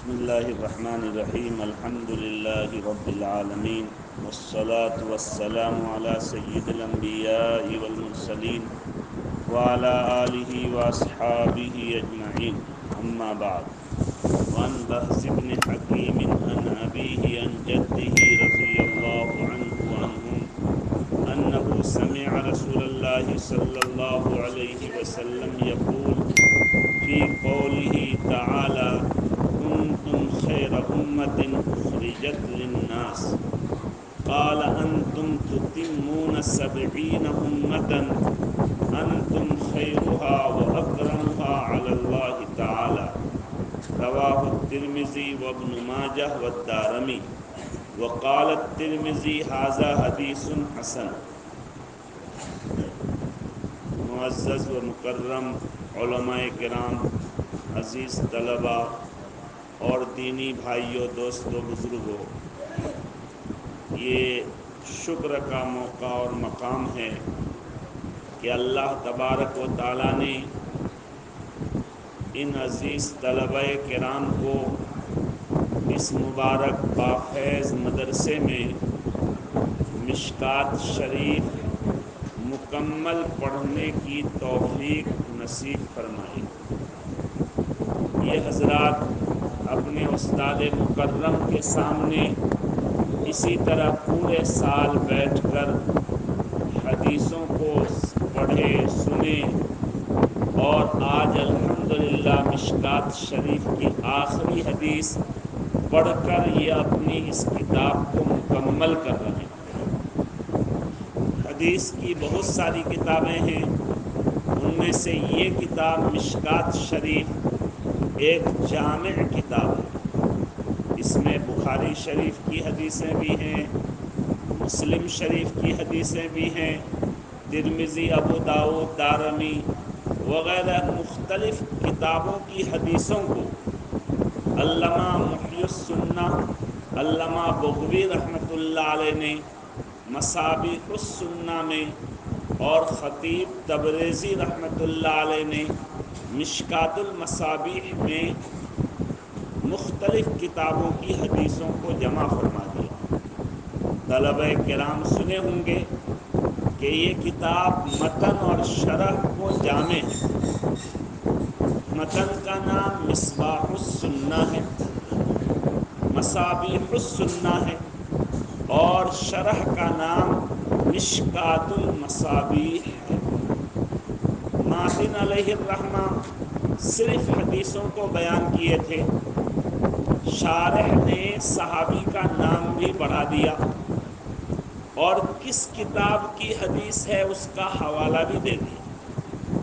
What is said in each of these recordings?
بسم اللہ الرحمن الرحیم الحمد للہ رب العالمین والصلاة والسلام علی سید الانبیاء والمرسلین وعلى آلہ واصحابہ اجمعین اما بعد وعن بہز بن حکیم عن ابیہ عن جدہ رضی اللہ عنہ وعنہم انہ سمع رسول اللہ صلی اللہ علیہ وسلم یقول فی قوله تعالی کنتم خیر امت اخرجت للناس قال انتم تتمون 70 امتا انتم خیرها واکرمها علی اللہ تعالی رواہ الترمذی وابن ماجہ والدارمی وقال الترمذی ھذا حدیث حسن۔ معزز و مکرم علماء کرام، عزیز طلباء اور دینی بھائیوں، دوستوں، بزرگوں، یہ شکر کا موقع اور مقام ہے کہ اللہ تبارک و تعالیٰ نے ان عزیز طلباء کرام کو اس مبارک باخیز مدرسے میں مشکات شریف مکمل پڑھنے کی توفیق نصیب فرمائی۔ یہ حضرات اپنے استاد مکرم کے سامنے اسی طرح پورے سال بیٹھ کر حدیثوں کو پڑھے سنے، اور آج الحمدللہ مشکات شریف کی آخری حدیث پڑھ کر یہ اپنی اس کتاب کو مکمل کر رہے ہیں۔ حدیث کی بہت ساری کتابیں ہیں، ان میں سے یہ کتاب مشکات شریف ایک جامع کتاب ہے۔ اس میں بخاری شریف کی حدیثیں بھی ہیں، مسلم شریف کی حدیثیں بھی ہیں، ترمذی، ابو داؤد، دارمی وغیرہ مختلف کتابوں کی حدیثوں کو علامہ محی السنہ علامہ بغوی رحمۃ اللہ علیہ نے مصابیح السنہ میں اور خطیب تبریزی رحمۃ اللہ علیہ نے مشکات المصابیح میں مختلف کتابوں کی حدیثوں کو جمع فرما دیا۔ طلبہ کرام سنے ہوں گے کہ یہ کتاب متن اور شرح کو جامع ہے۔ متن کا نام مصباح السنہ ہے، مصابیح السنہ ہے، اور شرح کا نام مشکات المصابیح ہے۔ ماتن علیہ الرحمہ صرف حدیثوں کو بیان کیے تھے، شارح نے صحابی کا نام بھی بڑھا دیا اور کس کتاب کی حدیث ہے اس کا حوالہ بھی دے دیا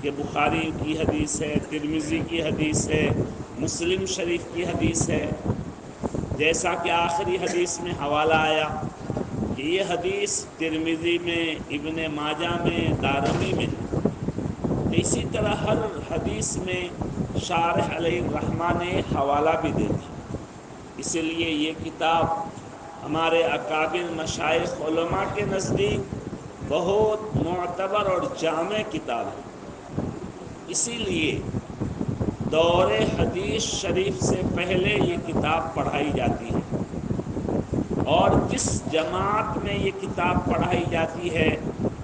کہ بخاری کی حدیث ہے، ترمذی کی حدیث ہے، مسلم شریف کی حدیث ہے۔ جیسا کہ آخری حدیث میں حوالہ آیا کہ یہ حدیث ترمذی میں، ابن ماجہ میں، دارمی میں ہے۔ اسی طرح ہر حدیث میں شارح علیہ الرحمہ نے حوالہ بھی دے دیا۔ اسی لیے یہ کتاب ہمارے اکابر مشائخ علماء کے نزدیک بہت معتبر اور جامع کتاب ہے۔ اسی لیے دور حدیث شریف سے پہلے یہ کتاب پڑھائی جاتی ہے، اور جس جماعت میں یہ کتاب پڑھائی جاتی ہے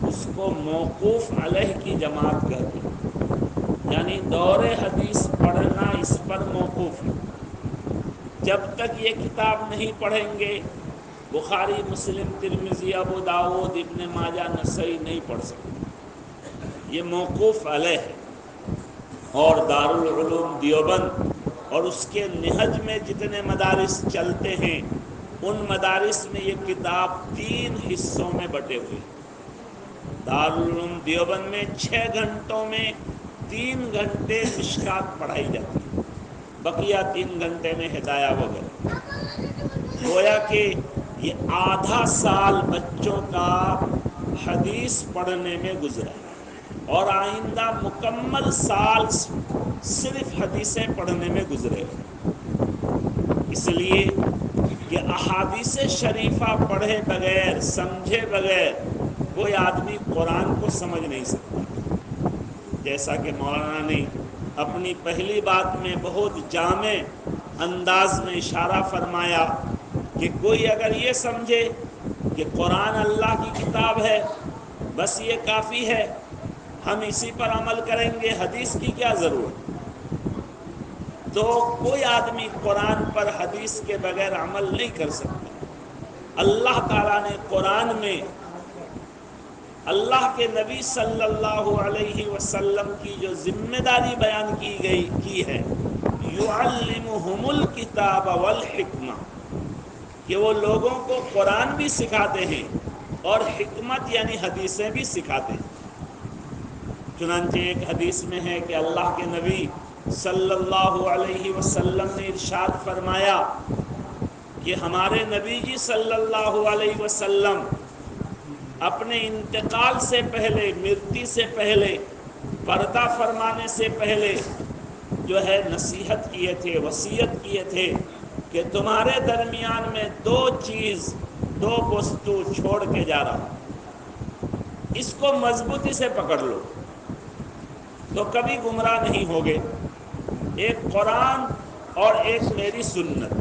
اس کو موقوف علیہ کی جماعت کہتے ہیں، یعنی دور حدیث پڑھنا اس پر موقوف ہے۔ جب تک یہ کتاب نہیں پڑھیں گے بخاری، مسلم، ترمذی، ابو داؤد، ابن ماجہ، نسائی نہیں پڑھ سکتے۔ یہ موقوف علیہ ہے۔ اور دارالعلوم دیوبند اور اس کے نہج میں جتنے مدارس چلتے ہیں ان مدارس میں یہ کتاب 3 حصوں میں بٹے ہوئے ہیں۔ دارالعلوم دیوبند میں 6 گھنٹوں میں 3 گھنٹے مشکات پڑھائی جاتی ہے، بقیہ 3 گھنٹے میں ہدایہ وغیرہ۔ گویا کہ یہ آدھا سال بچوں کا حدیث پڑھنے میں گزرا، اور آئندہ مکمل سال صرف حدیثیں پڑھنے میں گزرے۔ اس لیے کہ احادیث شریفہ پڑھے بغیر، سمجھے بغیر کوئی آدمی قرآن کو سمجھ نہیں سکتا۔ جیسا کہ مولانا نے اپنی پہلی بات میں بہت جامع انداز میں اشارہ فرمایا کہ کوئی اگر یہ سمجھے کہ قرآن اللہ کی کتاب ہے بس یہ کافی ہے، ہم اسی پر عمل کریں گے، حدیث کی کیا ضرورت، تو کوئی آدمی قرآن پر حدیث کے بغیر عمل نہیں کر سکتا۔ اللہ تعالیٰ نے قرآن میں اللہ کے نبی صلی اللہ علیہ وسلم کی جو ذمہ داری بیان کی ہے، یعلمہم الکتاب والحکمہ، کہ وہ لوگوں کو قرآن بھی سکھاتے ہیں اور حکمت یعنی حدیثیں بھی سکھاتے ہیں۔ چنانچہ ایک حدیث میں ہے کہ اللہ کے نبی صلی اللہ علیہ وسلم نے ارشاد فرمایا کہ ہمارے نبی جی صلی اللہ علیہ وسلم اپنے انتقال سے پہلے، مرتی سے پہلے، پردہ فرمانے سے پہلے جو ہے نصیحت کیے تھے، وصیت کیے تھے کہ تمہارے درمیان میں دو وستو چھوڑ کے جا رہا ہوں، اس کو مضبوطی سے پکڑ لو تو کبھی گمراہ نہیں ہوگے۔ ایک قرآن اور ایک میری سنت۔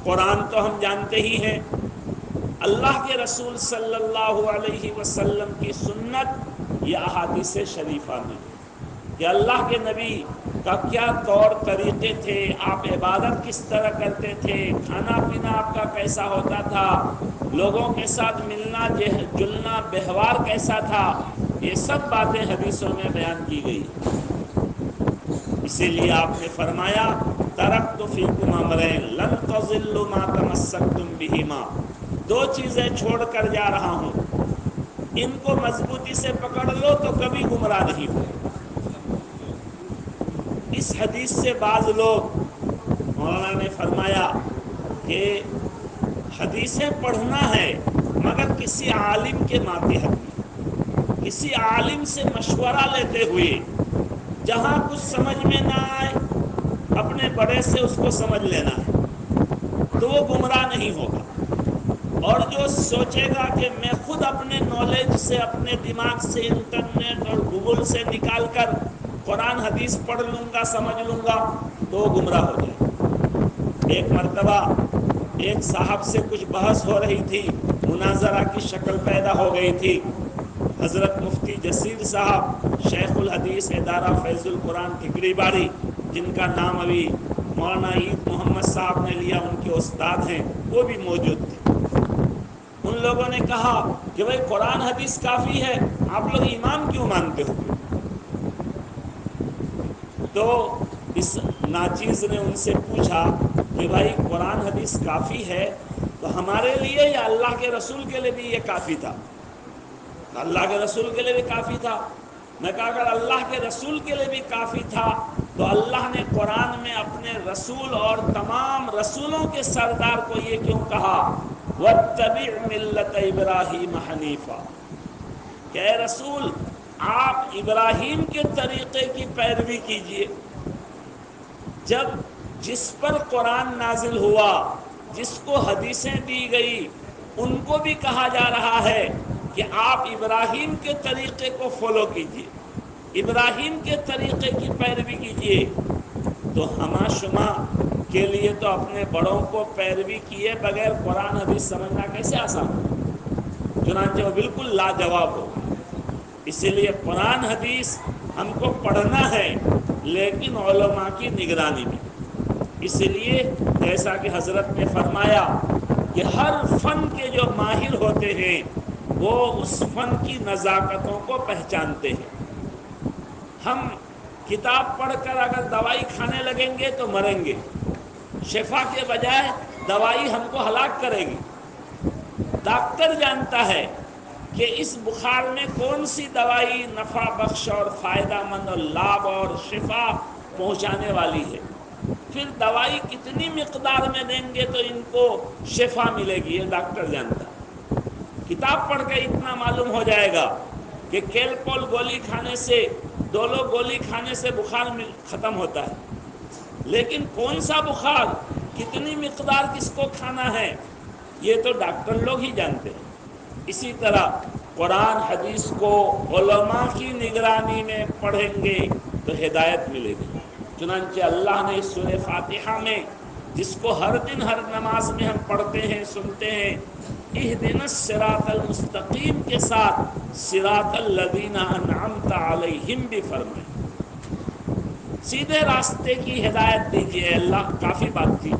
قرآن تو ہم جانتے ہی ہیں، اللہ کے رسول صلی اللہ علیہ وسلم کی سنت، یہ احادیث شریفہ میں کہ اللہ کے نبی کا کیا طور طریقے تھے، آپ عبادت کس طرح کرتے تھے، کھانا پینا آپ کا کیسا ہوتا تھا، لوگوں کے ساتھ ملنا جلنا بہوار کیسا تھا، یہ سب باتیں حدیثوں میں بیان کی گئی۔ اسی لیے آپ نے فرمایا ترکت فیکم امرین لن تضلوا ما تمسکتم بہما، دو چیزیں چھوڑ کر جا رہا ہوں، ان کو مضبوطی سے پکڑ لو تو کبھی گمراہ نہیں ہو۔ اس حدیث سے بعض لوگ، مولانا نے فرمایا کہ حدیثیں پڑھنا ہے مگر کسی عالم کے ماتحت میں، کسی عالم سے مشورہ لیتے ہوئے، جہاں کچھ سمجھ میں نہ آئے اپنے بڑے سے اس کو سمجھ لینا ہے تو وہ گمراہ نہیں ہوگا۔ اور جو سوچے گا کہ میں خود اپنے نالج سے، اپنے دماغ سے، انٹرنیٹ اور گوگل سے نکال کر قرآن حدیث پڑھ لوں گا، سمجھ لوں گا، تو وہ گمراہ ہو جائے۔ ایک مرتبہ ایک صاحب سے کچھ بحث ہو رہی تھی، مناظرہ کی شکل پیدا ہو گئی تھی۔ حضرت مفتی جسیر صاحب، شیخ الحدیث ادارہ فیض القرآن ٹھکری باری، جن کا نام ابھی مولانا عید محمد صاحب نے لیا، ان کے استاد ہیں، وہ بھی موجود تھے۔ ان لوگوں نے کہا کہ بھائی قرآن حدیث کافی ہے، آپ لوگ امام کیوں مانتے ہو؟ تو اس ناچیز نے ان سے پوچھا کہ بھائی قرآن حدیث کافی ہے تو ہمارے لیے یا اللہ کے رسول کے لیے بھی یہ کافی تھا؟ اللہ کے رسول کے لیے بھی کافی تھا۔ میں کہا اگر اللہ کے رسول کے لیے بھی کافی تھا تو اللہ نے قرآن میں اپنے رسول اور تمام رسولوں کے سردار کو یہ کیوں کہا وَاتَّبِعْ مِلَّةَ إِبْرَاهِيمَ حَنِيفًا، کہ اے رسول آپ ابراہیم کے طریقے کی پیروی کیجئے۔ جب جس پر قرآن نازل ہوا، جس کو حدیثیں دی گئی، ان کو بھی کہا جا رہا ہے کہ آپ ابراہیم کے طریقے کو فالو کیجئے، ابراہیم کے طریقے کی پیروی کیجئے، تو ہما شما کے لیے تو اپنے بڑوں کو پیروی کیے بغیر قرآن حدیث سمجھنا کیسے آسان ہو؟ چنانچہ وہ بالکل لاجواب ہو۔ اسی لیے قرآن حدیث ہم کو پڑھنا ہے لیکن علماء کی نگرانی میں۔ اسی لیے جیسا کہ حضرت نے فرمایا کہ ہر فن کے جو ماہر ہوتے ہیں وہ اس فن کی نزاکتوں کو پہچانتے ہیں۔ ہم کتاب پڑھ کر اگر دوائی کھانے لگیں گے تو مریں گے، شفا کے بجائے دوائی ہم کو ہلاک کرے گی۔ ڈاکٹر جانتا ہے کہ اس بخار میں کون سی دوائی نفع بخش اور فائدہ مند اور لابھ اور شفا پہنچانے والی ہے، پھر دوائی کتنی مقدار میں دیں گے تو ان کو شفا ملے گی، یہ ڈاکٹر جانتا ہے۔ کتاب پڑھ کے اتنا معلوم ہو جائے گا کہ کیلپول گولی کھانے سے، ڈولو گولی کھانے سے بخار ختم ہوتا ہے، لیکن کون سا بخار، کتنی مقدار کس کو کھانا ہے، یہ تو ڈاکٹر لوگ ہی جانتے ہیں۔ اسی طرح قرآن حدیث کو علماء کی نگرانی میں پڑھیں گے تو ہدایت ملے گی۔ چنانچہ اللہ نے سورہ فاتحہ میں جس کو ہر دن ہر نماز میں ہم پڑھتے ہیں سنتے ہیں، اہدنا الصراط المستقیم کے ساتھ صراط الذین انعمت علیہم بھی فرمائیں، سیدھے راستے کی ہدایت دیجیے اللہ، کافی بات تھی،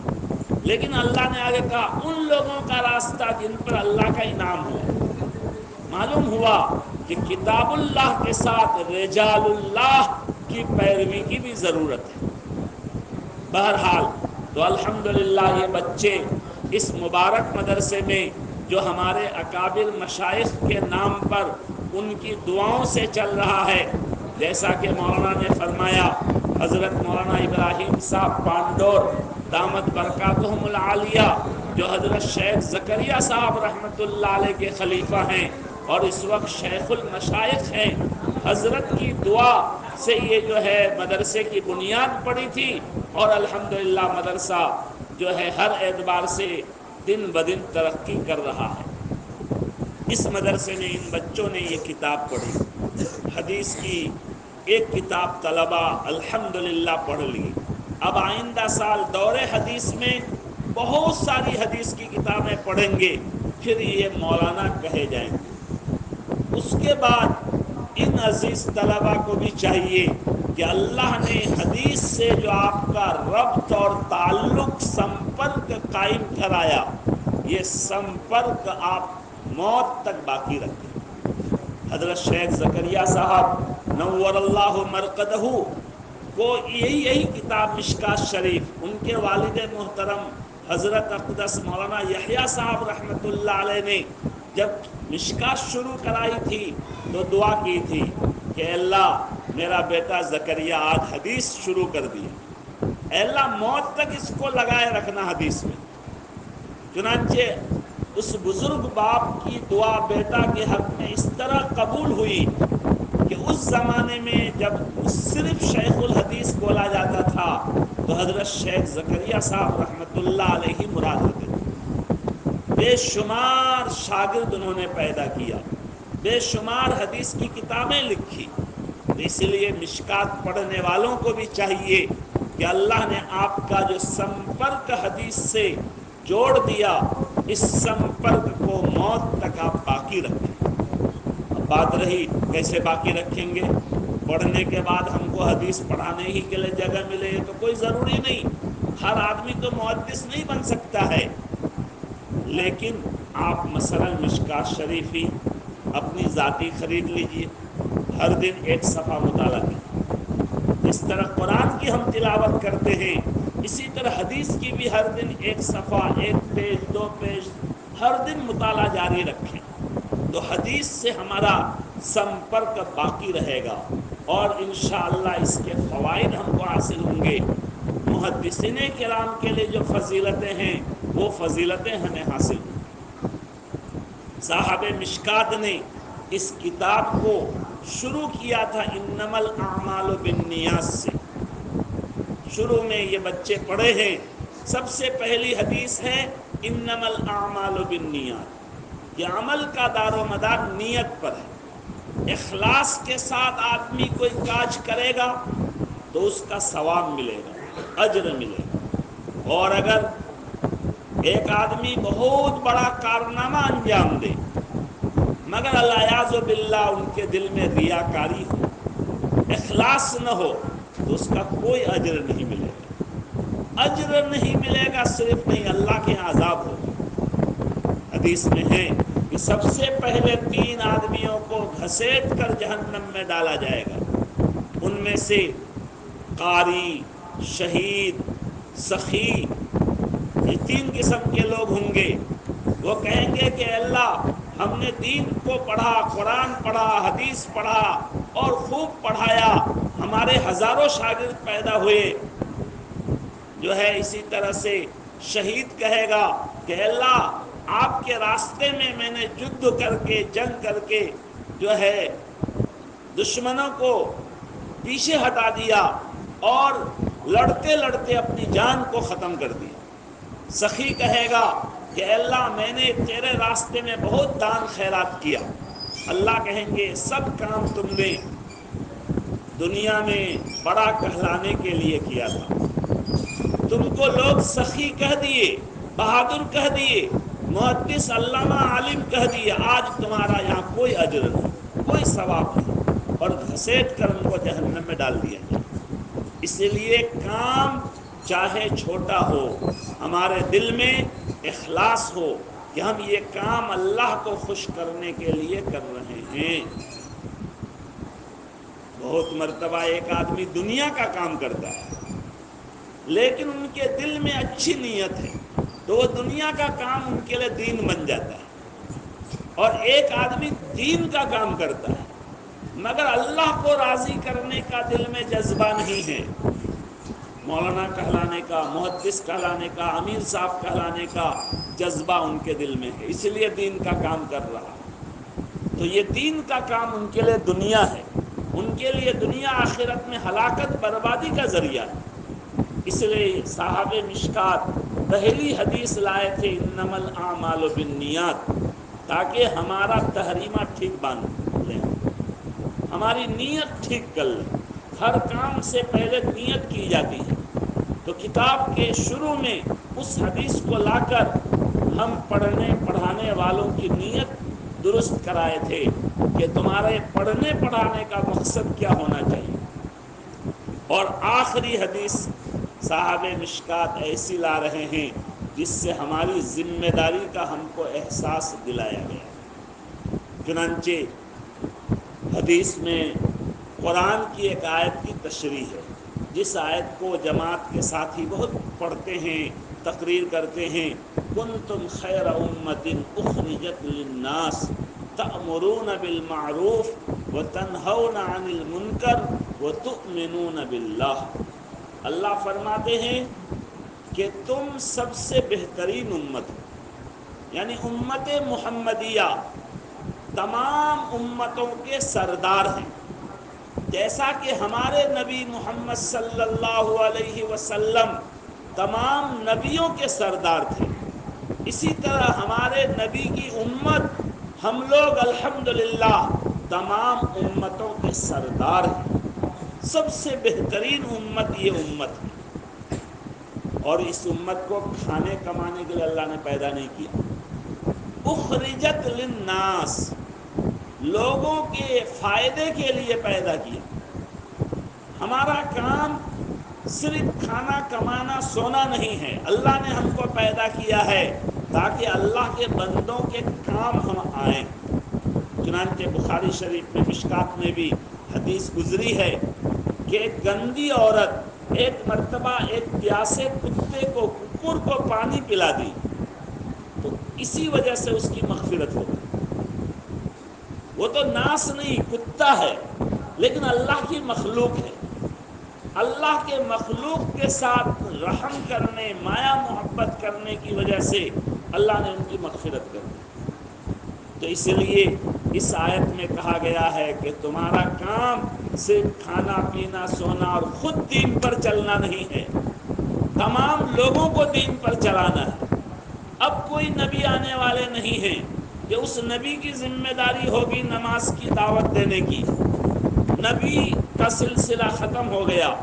لیکن اللہ نے آگے کہا ان لوگوں کا راستہ جن پر اللہ کا انعام ہوا۔ معلوم ہوا کہ کتاب اللہ کے ساتھ رجال اللہ کی پیروی کی بھی ضرورت ہے۔ بہرحال تو الحمدللہ یہ بچے اس مبارک مدرسے میں جو ہمارے اکابر مشائخ کے نام پر ان کی دعاؤں سے چل رہا ہے، جیسا کہ مولانا نے فرمایا، حضرت مولانا ابراہیم صاحب پانڈور دامت برکاتہم العالیہ جو حضرت شیخ زکریا صاحب رحمۃ اللہ علیہ کے خلیفہ ہیں اور اس وقت شیخ المشائخ ہیں، حضرت کی دعا سے یہ جو ہے مدرسے کی بنیاد پڑی تھی، اور الحمدللہ مدرسہ جو ہے ہر اعتبار سے دن بدن ترقی کر رہا ہے۔ اس مدرسے میں ان بچوں نے یہ کتاب پڑھی، حدیث کی ایک کتاب طلبہ الحمدللہ پڑھ لی۔ اب آئندہ سال دور حدیث میں بہت ساری حدیث کی کتابیں پڑھیں گے، پھر یہ مولانا کہے جائیں گے۔ اس کے بعد ان عزیز طلبہ کو بھی چاہیے کہ اللہ نے حدیث سے جو آپ کا ربط اور تعلق سمپرک قائم کرایا، یہ سمپرک آپ موت تک باقی رکھیں۔ حضرت شیخ زکریا صاحب نور اللہ مرقدہ کو یہی کتاب مشکات شریف ان کے والد محترم حضرت اقدس مولانا یحییٰ صاحب رحمۃ اللہ علیہ نے جب مشکات شروع کرائی تھی تو دعا کی تھی کہ اللہ میرا بیٹا زکریا آج حدیث شروع کر دی، اے اللہ موت تک اس کو لگائے رکھنا حدیث میں۔ چنانچہ اس بزرگ باپ کی دعا بیٹا کے حق میں اس طرح قبول ہوئی کہ اس زمانے میں جب صرف شیخ الحدیث بولا جاتا تھا تو حضرت شیخ زکریا صاحب رحمۃ اللہ علیہ مراد ہوتے تھے۔ بے شمار شاگرد انہوں نے پیدا کیا، بے شمار حدیث کی کتابیں لکھی۔ اس لیے مشکات پڑھنے والوں کو بھی چاہیے کہ اللہ نے آپ کا جو سمپرک حدیث سے جوڑ دیا، اس سمپرک کو موت تک آپ باقی رکھیں۔ اب بات رہی کیسے باقی رکھیں گے؟ پڑھنے کے بعد ہم کو حدیث پڑھانے ہی کے لیے جگہ ملے تو کوئی ضروری نہیں، ہر آدمی تو محدث نہیں بن سکتا ہے، لیکن آپ مثلا مشکات شریف ہی اپنی ذاتی خرید لیجئے، ہر دن ایک صفحہ مطالعہ کیجیے۔ جس طرح قرآن کی ہم تلاوت کرتے ہیں، اسی طرح حدیث کی بھی ہر دن ایک صفحہ، ایک پیج، 2 پیج ہر دن مطالعہ جاری رکھیں تو حدیث سے ہمارا سمپرک باقی رہے گا، اور انشاءاللہ اس کے فوائد ہم کو حاصل ہوں گے۔ محدثین کرام کے لیے جو فضیلتیں ہیں وہ فضیلتیں ہمیں حاصل ہوں۔ صاحب مشکات نے اس کتاب کو شروع کیا تھا انما الاعمال بالنیات سے۔ شروع میں یہ بچے پڑھے ہیں، سب سے پہلی حدیث ہے انما الاعمال بالنیات، کہ عمل کا دار و مدار نیت پر ہے۔ اخلاص کے ساتھ آدمی کوئی کاج کرے گا تو اس کا ثواب ملے گا، اجر ملے گا، اور اگر ایک آدمی بہت بڑا کارنامہ انجام دے مگر الیاذ باللہ ان کے دل میں ریاکاری ہو، اخلاص نہ ہو، تو اس کا کوئی اجر نہیں ملے گا۔ اجر نہیں ملے گا، صرف نہیں اللہ کے عذاب ہوگا۔ حدیث میں ہے کہ سب سے پہلے 3 آدمیوں کو گھسیٹ کر جہنم میں ڈالا جائے گا، ان میں سے قاری، شہید، سخی، یہ 3 قسم کے لوگ ہوں گے۔ وہ کہیں گے کہ اللہ ہم نے دین کو پڑھا، قرآن پڑھا، حدیث پڑھا اور خوب پڑھایا، ہمارے ہزاروں شاگرد پیدا ہوئے۔ جو ہے اسی طرح سے شہید کہے گا کہ اللہ آپ کے راستے میں نے جد کر کے، جنگ کر کے جو ہے دشمنوں کو پیچھے ہٹا دیا اور لڑتے لڑتے اپنی جان کو ختم کر دیا۔ سخی کہے گا کہ اللہ میں نے تیرے راستے میں بہت دان خیرات کیا۔ اللہ کہیں گے سب کام تم نے دنیا میں بڑا کہلانے کے لیے کیا تھا، تم کو لوگ سخی کہہ دیے، بہادر کہہ دیے، محدث، علامہ، عالم کہہ دیے، آج تمہارا یہاں کوئی اجر نہیں، کوئی ثواب نہیں، اور گھسیٹ کر ان کو جہنم میں ڈال دیا جائے۔ اسی لیے کام چاہے چھوٹا ہو، ہمارے دل میں اخلاص ہو کہ ہم یہ کام اللہ کو خوش کرنے کے لیے کر رہے ہیں۔ بہت مرتبہ ایک آدمی دنیا کا کام کرتا ہے لیکن ان کے دل میں اچھی نیت ہے تو وہ دنیا کا کام ان کے لیے دین بن جاتا ہے، اور ایک آدمی دین کا کام کرتا ہے مگر اللہ کو راضی کرنے کا دل میں جذبہ نہیں ہے، مولانا کہلانے کا، محدث کہلانے کا، امیر صاحب کہلانے کا جذبہ ان کے دل میں ہے، اس لیے دین کا کام کر رہا ہے، تو یہ دین کا کام ان کے لیے دنیا ہے، ان کے لیے دنیا آخرت میں ہلاکت بربادی کا ذریعہ ہے۔ اس لیے صاحب مشکات پہلی حدیث لائے تھے انما الاعمال بالنیات، تاکہ ہمارا تحریمہ ٹھیک باندھ لیں، ہماری نیت ٹھیک کر لیں۔ ہر کام سے پہلے نیت کی جاتی ہے، تو کتاب کے شروع میں اس حدیث کو لا کر ہم پڑھانے والوں کی نیت درست کرائے تھے کہ تمہارے پڑھنے پڑھانے کا مقصد کیا ہونا چاہیے۔ اور آخری حدیث صاحب مشکات ایسی لا رہے ہیں جس سے ہماری ذمہ داری کا ہم کو احساس دلایا گیا۔ چنانچہ حدیث میں قرآن کی ایک آیت کی تشریح ہے، جس آیت کو جماعت کے ساتھی بہت پڑھتے ہیں، تقریر کرتے ہیں، کنتم خیر امۃ اخرجت للناس تأمرون بالمعروف وتنہون عن المنکر وتؤمنون باللہ۔ اللہ فرماتے ہیں کہ تم سب سے بہترین امت ہو، یعنی امت محمدیہ تمام امتوں کے سردار ہیں، جیسا کہ ہمارے نبی محمد صلی اللہ علیہ وسلم تمام نبیوں کے سردار تھے، اسی طرح ہمارے نبی کی امت ہم لوگ الحمدللہ تمام امتوں کے سردار ہیں، سب سے بہترین امت یہ امت ہے، اور اس امت کو کھانے کمانے کے لیے اللہ نے پیدا نہیں کیا، اخرجت للناس، لوگوں کے فائدے کے لیے پیدا کیا۔ ہمارا کام صرف کھانا کمانا سونا نہیں ہے، اللہ نے ہم کو پیدا کیا ہے تاکہ اللہ کے بندوں کے کام ہم آئیں۔ چنانچہ بخاری شریف میں مشکات میں بھی حدیث گزری ہے کہ ایک گندی عورت ایک مرتبہ ایک پیاسے کتے کو، ککر کو پانی پلا دی تو اسی وجہ سے اس کی مغفرت ہو گئی۔ وہ تو ناس نہیں، کتا ہے، لیکن اللہ کی مخلوق ہے، اللہ کے مخلوق کے ساتھ رحم کرنے، مایا محبت کرنے کی وجہ سے اللہ نے ان کی مغفرت کر دی۔ تو اس لیے اس آیت میں کہا گیا ہے کہ تمہارا کام صرف کھانا پینا سونا اور خود دین پر چلنا نہیں ہے، تمام لوگوں کو دین پر چلانا ہے۔ اب کوئی نبی آنے والے نہیں ہیں کہ اس نبی کی ذمہ داری ہوگی نماز کی دعوت دینے کی، نبی کا سلسلہ ختم ہو گیا،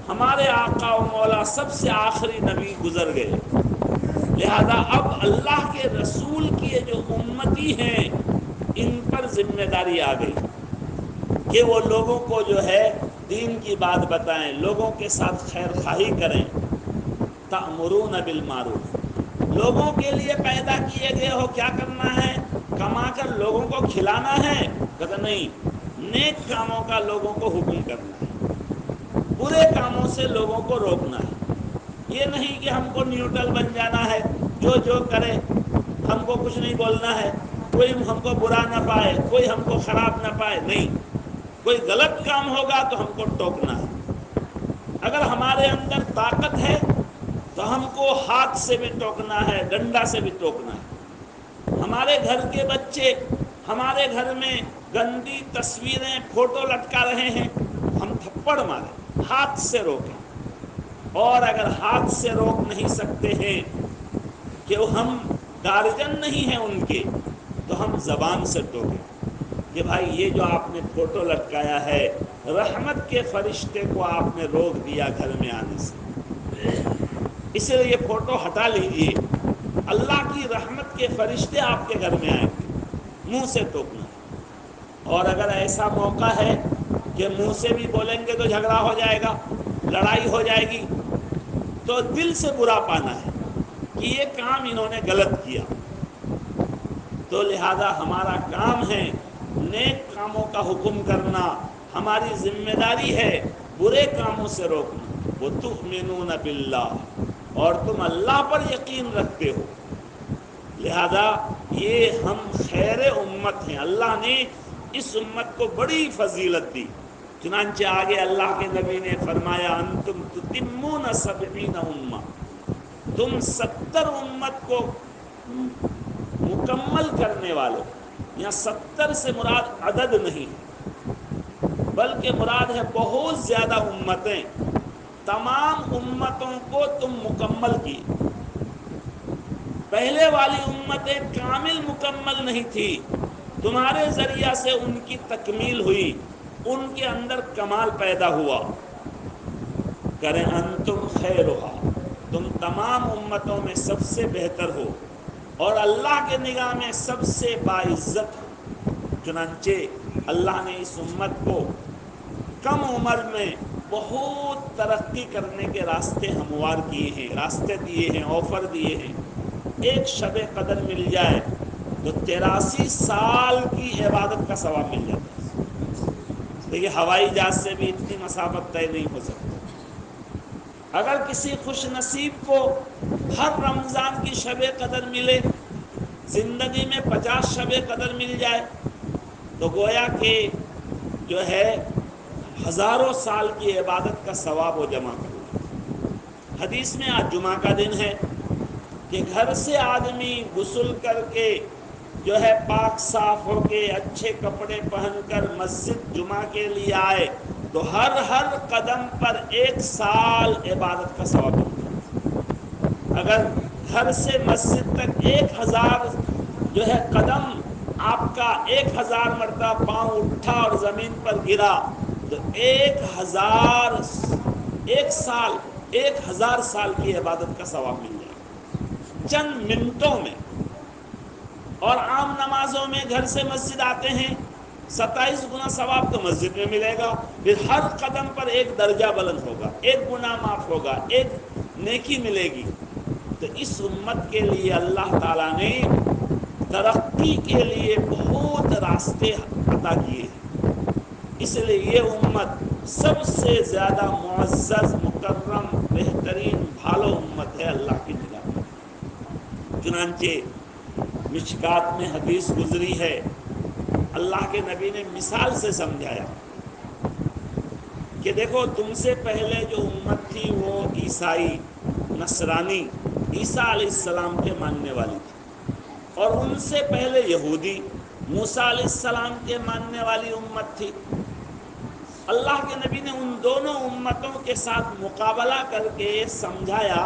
ہمارے آقا و مولا سب سے آخری نبی گزر گئے، لہذا اب اللہ کے رسول کی جو امتی ہیں ان پر ذمہ داری آ گئی کہ وہ لوگوں کو جو ہے دین کی بات بتائیں، لوگوں کے ساتھ خیر خواہی کریں۔ تأمرون بالمعروف، لوگوں کے لیے پیدا کیے گئے ہو، کیا کرنا ہے؟ کما کر لوگوں کو کھلانا ہے؟ کہتے نہیں، نیک کاموں کا لوگوں کو حکم کرنا ہے، برے کاموں سے لوگوں کو روکنا ہے۔ یہ نہیں کہ ہم کو نیوٹرل بن جانا ہے، جو کرے ہم کو کچھ نہیں بولنا ہے، کوئی ہم کو برا نہ پائے، کوئی ہم کو خراب نہ پائے، نہیں، کوئی غلط کام ہوگا تو ہم کو ٹوکنا ہے۔ اگر ہمارے اندر طاقت ہے تو ہم کو ہاتھ سے بھی ٹوکنا ہے، ڈنڈا سے بھی ٹوکنا ہے۔ ہمارے گھر کے بچے ہمارے گھر میں گندی تصویریں، فوٹو لٹکا رہے ہیں، ہم تھپڑ ماریں، ہاتھ سے روکیں۔ اور اگر ہاتھ سے روک نہیں سکتے ہیں کہ ہم گارجن نہیں ہیں ان کے، تو ہم زبان سے ٹوکیں کہ بھائی یہ جو آپ نے فوٹو لٹکایا ہے، رحمت کے فرشتے کو آپ نے روک دیا گھر میں آنے سے، اس لیے یہ فوٹو ہٹا لیجئے. اللہ کی رحمت کے فرشتے آپ کے گھر میں آئیں گے. منہ سے ٹوکنا. اور اگر ایسا موقع ہے کہ منہ سے بھی بولیں گے تو جھگڑا ہو جائے گا, لڑائی ہو جائے گی, تو دل سے برا پانا ہے کہ یہ کام انہوں نے غلط کیا. تو لہذا ہمارا کام ہے نیک کاموں کا حکم کرنا, ہماری ذمہ داری ہے برے کاموں سے روکنا. وَتُؤْمِنُونَ بِاللَّهِ, اور تم اللہ پر یقین رکھتے ہو. لہذا یہ ہم خیر امت ہیں. اللہ نے اس امت کو بڑی فضیلت دی. چنانچہ آگے اللہ کے نبی نے فرمایا انتم تتمون 70 امہ, تم 70 امت کو مکمل کرنے والے. یہاں 70 سے مراد عدد نہیں بلکہ مراد ہے بہت زیادہ امتیں. تمام امتوں کو تم مکمل کی. پہلے والی امتیں کامل مکمل نہیں تھی, تمہارے ذریعہ سے ان کی تکمیل ہوئی, ان کے اندر کمال پیدا ہوا. کریں انتم خیرھا, تم تمام امتوں میں سب سے بہتر ہو اور اللہ کے نگاہ میں سب سے باعزت ہو. چنانچہ اللہ نے اس امت کو کم عمر میں بہت ترقی کرنے کے راستے ہموار کیے ہیں, راستے دیے ہیں, آفر دیے ہیں. ایک شب قدر مل جائے تو 83 سال کی عبادت کا ثواب مل جاتا ہے. دیکھیے ہوائی جہاز سے بھی اتنی مسافت طے نہیں ہو سکتی. اگر کسی خوش نصیب کو ہر رمضان کی شب قدر ملے, زندگی میں 50 شب قدر مل جائے, تو گویا کہ جو ہے ہزاروں سال کی عبادت کا ثواب وہ جمع کر. حدیث میں آج جمعہ کا دن ہے کہ گھر سے آدمی غسل کر کے جو ہے پاک صاف ہو کے اچھے کپڑے پہن کر مسجد جمعہ کے لیے آئے تو ہر قدم پر 1 سال عبادت کا ثواب ملتا. اگر گھر سے مسجد تک 1000 جو ہے قدم, آپ کا 1000 مرتبہ پاؤں اٹھا اور زمین پر گرا تو 1000 سال کی عبادت کا ثواب مل جائے چند منٹوں میں. اور عام نمازوں میں گھر سے مسجد آتے ہیں 27 گنا ثواب تو مسجد میں ملے گا. پھر ہر قدم پر 1 درجہ بلند ہوگا, 1 گناہ معاف ہوگا, 1 نیکی ملے گی. تو اس امت کے لیے اللہ تعالیٰ نے ترقی کے لیے بہت راستے عطا کیے ہیں. اس لیے یہ امت سب سے زیادہ معزز, مکرم, بہترین, بھالو امت ہے اللہ کی نگاہ میں. چنانچہ مشکات میں حدیث گزری ہے, اللہ کے نبی نے مثال سے سمجھایا کہ دیکھو تم سے پہلے جو امت تھی وہ عیسائی, نصرانی, عیسیٰ علیہ السلام کے ماننے والی تھی, اور ان سے پہلے یہودی, موسیٰ علیہ السلام کے ماننے والی امت تھی. اللہ کے نبی نے ان دونوں امتوں کے ساتھ مقابلہ کر کے سمجھایا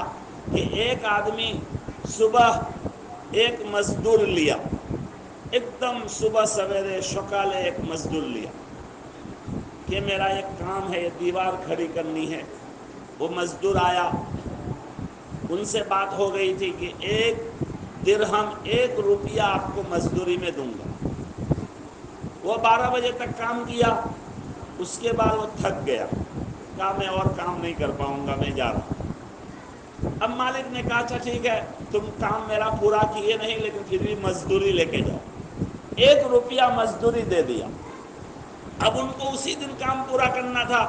کہ ایک آدمی صبح ایک مزدور لیا, ایک دم صبح سویرے شکالے ایک مزدور لیا کہ میرا ایک کام ہے, یہ دیوار کھڑی کرنی ہے. وہ مزدور آیا, ان سے بات ہو گئی تھی کہ 1 درہم 1 روپیہ آپ کو مزدوری میں دوں گا. وہ 12 بجے تک کام کیا, اس کے بعد وہ تھک گیا, کہا میں اور کام نہیں کر پاؤں گا, میں جا رہا ہوں. اب مالک نے کہا اچھا ٹھیک ہے, تم کام میرا پورا کیے نہیں لیکن پھر بھی مزدوری لے کے جاؤ. 1 روپیہ مزدوری دے دیا. اب ان کو اسی دن کام پورا کرنا تھا.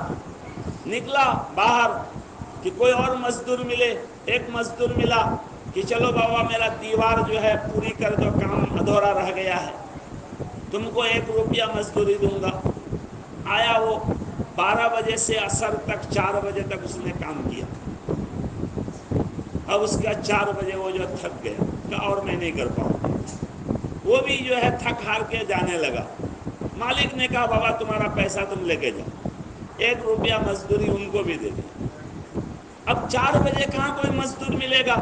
نکلا باہر کہ کوئی اور مزدور ملے. ایک مزدور ملا کہ چلو بابا میرا دیوار جو ہے پوری کر دو, کام ادھورا رہ گیا ہے, تم کو 1 روپیہ مزدوری دوں گا. آیا وہ 12 بجے سے عصر تک 4 بجے تک اس نے کام کیا. اب اس کا 4 بجے وہ جو تھک گیا, کہا اور میں نہیں کر پاؤں. وہ بھی جو ہے تھک ہار کے جانے لگا. مالک نے کہا بابا تمہارا پیسہ تم لے کے جاؤ. 1 روپیہ مزدوری ان کو بھی دے دی. اب 4 بجے کہاں کوئی مزدور ملے گا.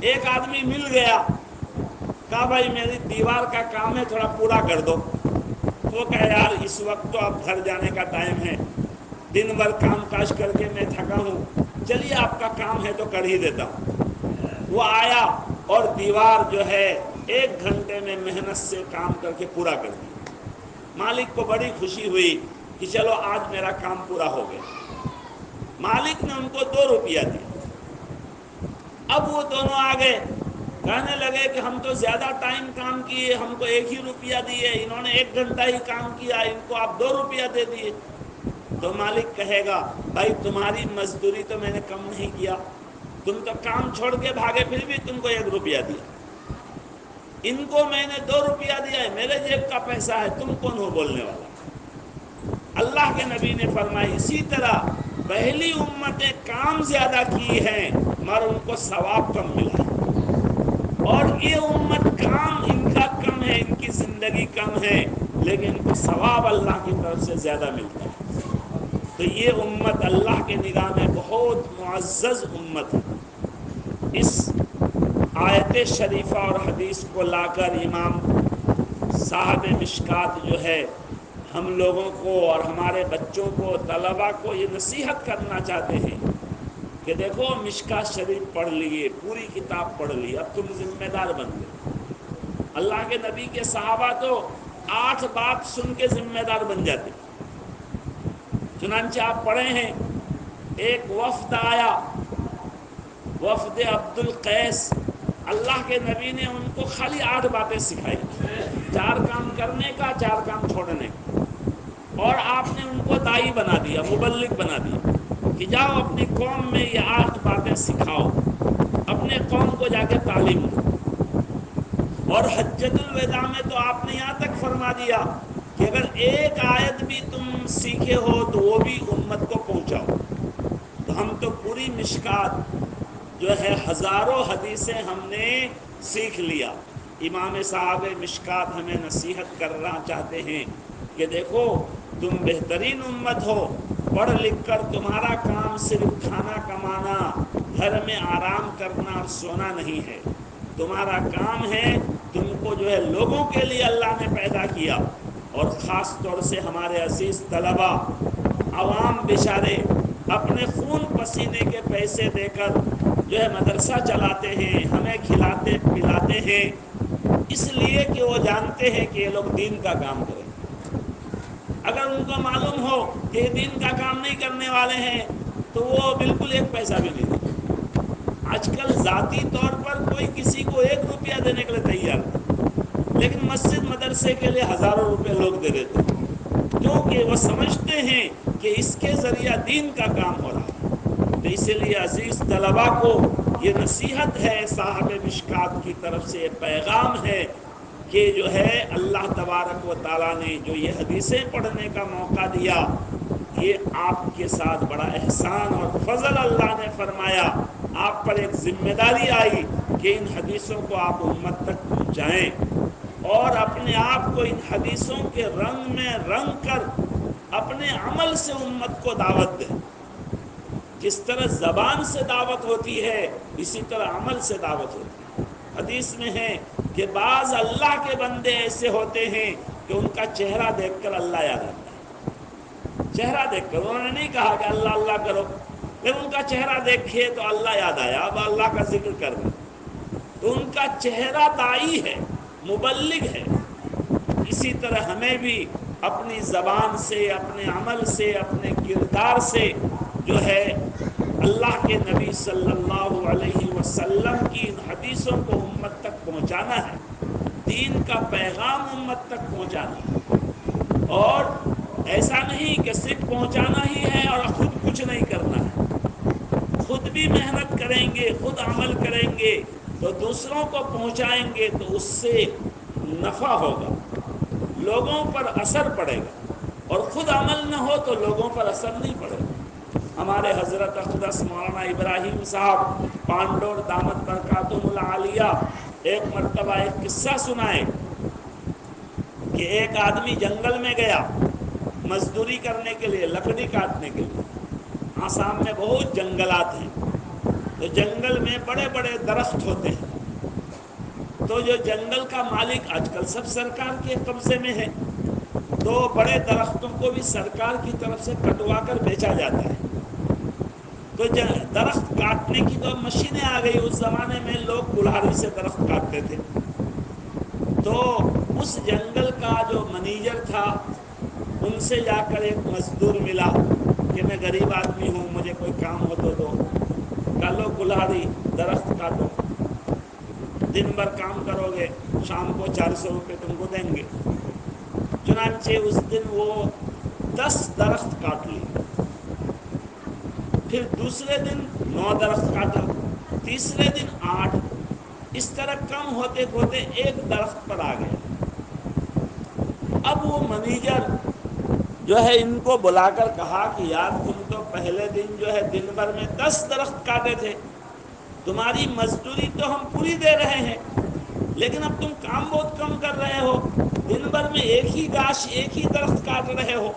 ایک آدمی مل گیا, کہا بھائی میری دیوار کا کام ہے تھوڑا پورا کر دو. وہ کہا یار اس وقت تو اب گھر جانے کا ٹائم ہے, دن بھر کام کاج کر کے میں تھکا ہوں, چلیے آپ کا کام ہے تو کر ہی دیتا ہوں۔ وہ آیا اور دیوار جو ہے 1 گھنٹے میں محنت سے کام کر کے پورا کر دیا۔ مالک کو بڑی خوشی ہوئی کہ چلو آج میرا کام پورا ہو گیا۔ مالک نے ان کو 2 روپیہ دیا۔ اب وہ دونوں آ گئے، کہنے لگے کہ ہم تو زیادہ ٹائم کام کیے، ہم کو 1 ہی روپیہ دیے، انہوں نے 1 گھنٹہ ہی کام کیا، ان کو آپ 2 روپیہ دے دیے۔ تو مالک کہے گا بھائی تمہاری مزدوری تو میں نے کم نہیں کیا، تم تو کام چھوڑ کے بھاگے پھر بھی تم کو 1 روپیہ دیا، ان کو میں نے 2 روپیہ دیا ہے، میرے جیب کا پیسہ ہے، تم کون ہو بولنے والا؟ اللہ کے نبی نے فرمایا اسی طرح پہلی امتیں کام زیادہ کی ہیں مگر ان کو ثواب کم ملا ہے، اور یہ امت کام ان کا کم ہے، ان کی زندگی کم ہے، لیکن ان کو ثواب اللہ کی طرف سے زیادہ ملتا ہے۔ تو یہ امت اللہ کے نگاہ میں بہت معزز امت ہے۔ اس آیت شریفہ اور حدیث کو لا کر امام صاحب مشکات جو ہے ہم لوگوں کو اور ہمارے بچوں کو، طلباء کو یہ نصیحت کرنا چاہتے ہیں کہ دیکھو مشکات شریف پڑھ لیے، پوری کتاب پڑھ لی، اب تم ذمہ دار بن گئے۔ اللہ کے نبی کے صحابہ تو 8 بات سن کے ذمہ دار بن جاتے۔ چنانچہ آپ پڑھے ہیں ایک وفد آیا، وفد عبد القیس، اللہ کے نبی نے ان کو خالی 8 باتیں سکھائی، 4 کام کرنے کا، 4 کام چھوڑنے کا، اور آپ نے ان کو داعی بنا دیا، مبلغ بنا دیا کہ جاؤ اپنی قوم میں یہ 8 باتیں سکھاؤ، اپنے قوم کو جا کے تعلیم دو۔ اور حجۃ الوداع میں تو آپ نے یہاں تک فرما دیا کہ اگر ایک آیت بھی تم سیکھے ہو تو وہ بھی امت کو پہنچاؤ۔ تو ہم تو پوری مشکات جو ہے ہزاروں حدیثیں ہم نے سیکھ لیا۔ امام صاحب مشکات ہمیں نصیحت کرنا چاہتے ہیں کہ دیکھو تم بہترین امت ہو، پڑھ لکھ کر تمہارا کام صرف کھانا کمانا، گھر میں آرام کرنا اور سونا نہیں ہے، تمہارا کام ہے، تم کو جو ہے لوگوں کے لیے اللہ نے پیدا کیا، اور خاص طور سے ہمارے عزیز طلباء، عوام بیچارے اپنے خون پسینے کے پیسے دے کر جو ہے مدرسہ چلاتے ہیں، ہمیں کھلاتے پلاتے ہیں، اس لیے کہ وہ جانتے ہیں کہ یہ لوگ دین کا کام کریں۔ اگر ان کو معلوم ہو کہ یہ دین کا کام نہیں کرنے والے ہیں تو وہ بالکل 1 پیسہ بھی نہیں دیں۔ آج کل ذاتی طور پر کوئی کسی کو 1 روپیہ دینے کے لیے تیار نہیں، لیکن مسجد مدرسے کے لیے ہزاروں روپے لوگ دے دیتے ہیں، کیونکہ وہ سمجھتے ہیں کہ اس کے ذریعہ دین کا کام ہو رہا ہے۔ تو اسی لیے عزیز طلباء کو یہ نصیحت ہے، صاحب مشکات کی طرف سے یہ پیغام ہے کہ جو ہے اللہ تبارک و تعالیٰ نے جو یہ حدیثیں پڑھنے کا موقع دیا، یہ آپ کے ساتھ بڑا احسان اور فضل اللہ نے فرمایا، آپ پر ایک ذمہ داری آئی کہ ان حدیثوں کو آپ امت تک پہنچائیں، اور اپنے آپ کو ان حدیثوں کے رنگ میں رنگ کر اپنے عمل سے امت کو دعوت دیں۔ جس طرح زبان سے دعوت ہوتی ہے اسی طرح عمل سے دعوت ہوتی ہے۔ حدیث میں ہے کہ بعض اللہ کے بندے ایسے ہوتے ہیں کہ ان کا چہرہ دیکھ کر اللہ یاد آتا ہے۔ چہرہ دیکھ کر، انہوں نے نہیں کہا کہ اللہ اللہ کرو، لیکن ان کا چہرہ دیکھیے تو اللہ یاد آیا، اب اللہ کا ذکر کر رہے، تو ان کا چہرہ داعی ہے، مبلغ ہے۔ اسی طرح ہمیں بھی اپنی زبان سے، اپنے عمل سے، اپنے کردار سے جو ہے اللہ کے نبی صلی اللہ علیہ وسلم کی ان حدیثوں کو امت تک پہنچانا ہے، دین کا پیغام امت تک پہنچانا ہے، اور ایسا نہیں کہ صرف پہنچانا ہی ہے اور خود کچھ نہیں کرنا ہے، خود بھی محنت کریں گے، خود عمل کریں گے تو دوسروں کو پہنچائیں گے تو اس سے نفع ہوگا، لوگوں پر اثر پڑے گا، اور خود عمل نہ ہو تو لوگوں پر اثر نہیں پڑے گا۔ ہمارے حضرت اقدس مولانا ابراہیم صاحب پانڈور دامت برکاتہم العالیہ ایک مرتبہ ایک قصہ سنائے کہ ایک آدمی جنگل میں گیا مزدوری کرنے کے لیے، لکڑی کاٹنے کے لیے۔ آسام میں بہت جنگلات ہیں، تو جنگل میں بڑے بڑے درخت ہوتے ہیں، تو جو جنگل کا مالک، آج کل سب سرکار کے قبضے میں ہے، تو بڑے درختوں کو بھی سرکار کی طرف سے کٹوا کر بیچا جاتا ہے۔ تو درخت کاٹنے کی تو مشینیں آ گئی. اس زمانے میں لوگ کلہاڑی سے درخت کاٹتے تھے. تو اس جنگل کا جو منیجر تھا ان سے جا کر ایک مزدور ملا کہ میں غریب آدمی ہوں, مجھے کوئی کام ہو تو دو. کر لو کلہاڑی, درخت کاٹو, دن بھر کام کرو گے, شام کو 400 روپے تم کو دیں گے. چنانچہ اس دن وہ 10 درخت کاٹ لی. پھر دوسرے دن 9 درخت کاٹا, تیسرے دن 8. اس طرح کم ہوتے ہوتے ایک درخت پر آ گیا. اب وہ منیجر جو ہے ان کو بلا کر کہا کہ یار تم تو پہلے دن جو ہے دن بھر میں 10 درخت کاٹے تھے, تمہاری مزدوری تو ہم پوری دے رہے ہیں, لیکن اب تم کام بہت کم کر رہے ہو, دن بھر میں ایک ہی گاچھ ایک ہی درخت کاٹ رہے ہو.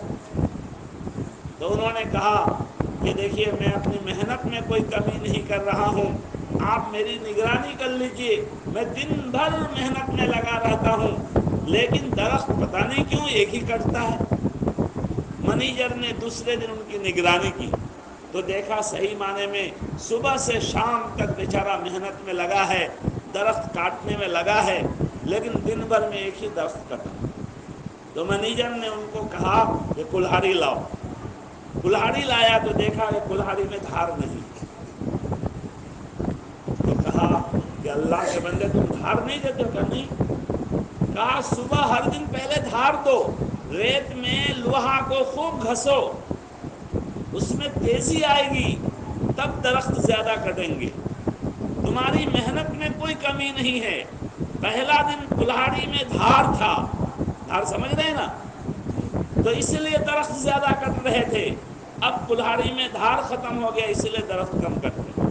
تو انہوں نے کہا کہ دیکھیے میں اپنی محنت میں کوئی کمی نہیں کر رہا ہوں, آپ میری نگرانی کر لیجئے, میں دن بھر محنت میں لگا رہتا ہوں, لیکن درخت پتہ نہیں کیوں ایک ہی کٹتا ہے. منیجر نے دوسرے دن ان کی نگرانی کی تو دیکھا صحیح معنی میں صبح سے شام تک بیچارہ محنت میں لگا ہے, درخت کاٹنے میں لگا ہے, لیکن دن بھر میں ایک ہی درخت کٹا. تو منیجر نے ان کو کہا کہ کلہاڑی لاؤ. کلہاڑی لایا تو دیکھا کہ کلہاڑی میں دھار نہیں. تو کہا کہ اللہ کے بندے تم دھار نہیں دیتے ہو؟ کہ نہیں. کہا صبح ہر دن پہلے دھار دو, ریت میں لوہا کو خوب گھسو, اس میں تیزی آئے گی, تب درخت زیادہ کٹیں گے. تمہاری محنت میں کوئی کمی نہیں ہے. پہلا دن کلہاڑی میں دھار تھا, دھار سمجھ رہے ہیں نا, تو اس لیے درخت زیادہ کٹ رہے تھے. اب کلہاڑی میں دھار ختم ہو گیا, اس لیے درخت کم کٹتے.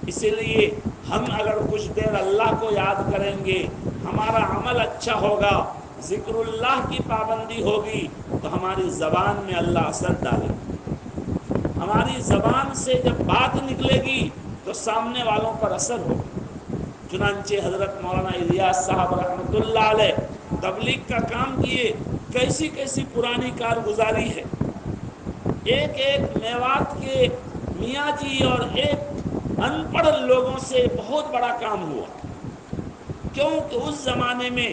اسی لیے ہم اگر کچھ دیر اللہ کو یاد کریں گے, ہمارا عمل اچھا ہوگا, ذکر اللہ کی پابندی ہوگی, تو ہماری زبان میں اللہ اثر ڈالے گا. ہماری زبان سے جب بات نکلے گی تو سامنے والوں پر اثر ہوگا. چنانچہ حضرت مولانا الیاس صاحب رحمۃ اللہ علیہ تبلیغ کا کام کیے, کیسی کیسی پرانی کارگزاری ہے. ایک ایک میوات کے میاں جی اور ایک ان پڑھ لوگوں سے بہت بڑا کام ہوا, کیونکہ اس زمانے میں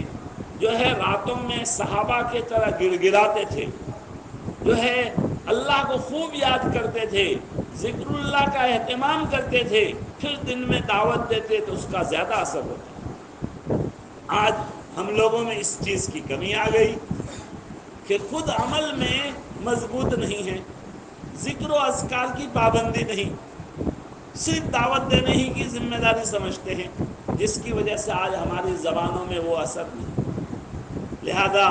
جو ہے راتوں میں صحابہ کے طرح گڑ گڑاتے تھے, جو ہے اللہ کو خوب یاد کرتے تھے, ذکر اللہ کا اہتمام کرتے تھے, پھر دن میں دعوت دیتے تو اس کا زیادہ اثر ہوتا. آج ہم لوگوں میں اس چیز کی کمی آ گئی کہ خود عمل میں مضبوط نہیں ہے, ذکر و اذکار کی پابندی نہیں, صرف دعوت دینے ہی کی ذمہ داری سمجھتے ہیں, جس کی وجہ سے آج ہماری زبانوں میں وہ اثر نہیں. لہذا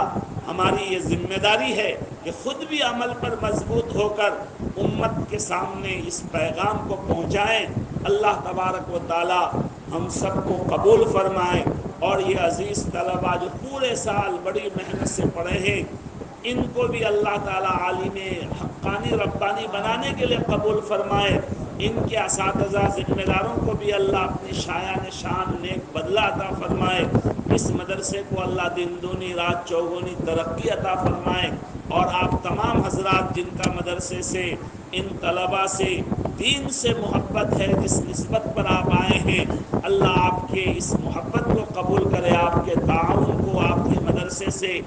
ہماری یہ ذمہ داری ہے کہ خود بھی عمل پر مضبوط ہو کر امت کے سامنے اس پیغام کو پہنچائیں. اللہ تبارک و تعالی ہم سب کو قبول فرمائے, اور یہ عزیز طلباء جو پورے سال بڑی محنت سے پڑھے ہیں, ان کو بھی اللہ تعالیٰ عالم حقانی ربانی بنانے کے لیے قبول فرمائے. ان کے اساتذہ ذمہ داروں کو بھی اللہ اپنی شایان شان نیک بدلہ عطا فرمائے. اس مدرسے کو اللہ دن دونی رات چوگنی ترقی عطا فرمائے, اور آپ تمام حضرات جن کا مدرسے سے ان طلباء سے دین سے محبت ہے, جس نسبت پر آپ آئے ہیں, اللہ آپ کے اس محبت کو قبول کرے, آپ کے تعاون کو, آپ کے مدرسے سے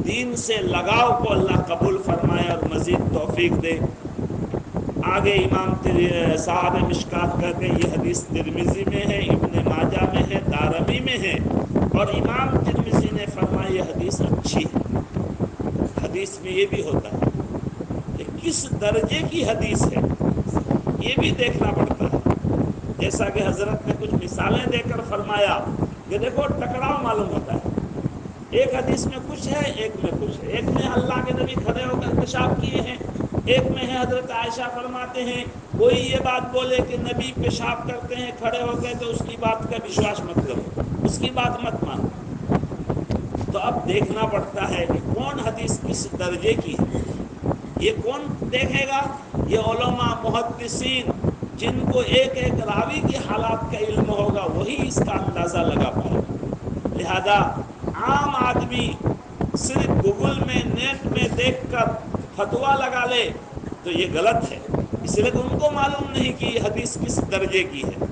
دین سے لگاؤ کو اللہ قبول فرمائے اور مزید توفیق دے. آگے امام صاحب مشکات کہتے ہیں یہ حدیث ترمذی میں ہے, ابن ماجہ میں ہے, دارمی میں ہے, اور امام ترمذی نے فرمایا یہ حدیث اچھی ہے. حدیث میں یہ بھی ہوتا ہے کہ کس درجے کی حدیث ہے یہ بھی دیکھنا پڑتا ہے. جیسا کہ حضرت نے کچھ مثالیں دے کر فرمایا کہ دیکھو ٹکراؤ معلوم ہوتا ہے, ایک حدیث میں کچھ ہے, ایک میں کچھ ہے. ایک میں اللہ کے نبی کھڑے ہو کر پیشاب کیے ہیں, ایک میں ہے حضرت عائشہ فرماتے ہیں کوئی یہ بات بولے کہ نبی پیشاب کرتے ہیں کھڑے ہو گئے تو اس کی بات کا وشواس مت کرو, اس کی بات مت مانو. تو اب دیکھنا پڑتا ہے کہ کون حدیث کس درجے کی ہے. یہ کون دیکھے گا؟ یہ علماء محدثین جن کو ایک ایک راوی کی حالات کا علم ہوگا, وہی اس کا اندازہ لگا پائے گا. لہذا عام آدمی صرف گوگل میں نیٹ میں دیکھ کر فتویٰ لگا لے تو یہ غلط ہے. اس لیے کہ ان کو معلوم نہیں کہ یہ حدیث کس درجے کی ہے،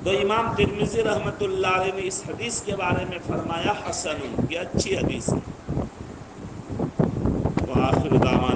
تو امام ترمذی رحمۃ اللہ علیہ نے اس حدیث کے بارے میں فرمایا حسن، یہ اچھی حدیث ہے۔ وآخر دعوانا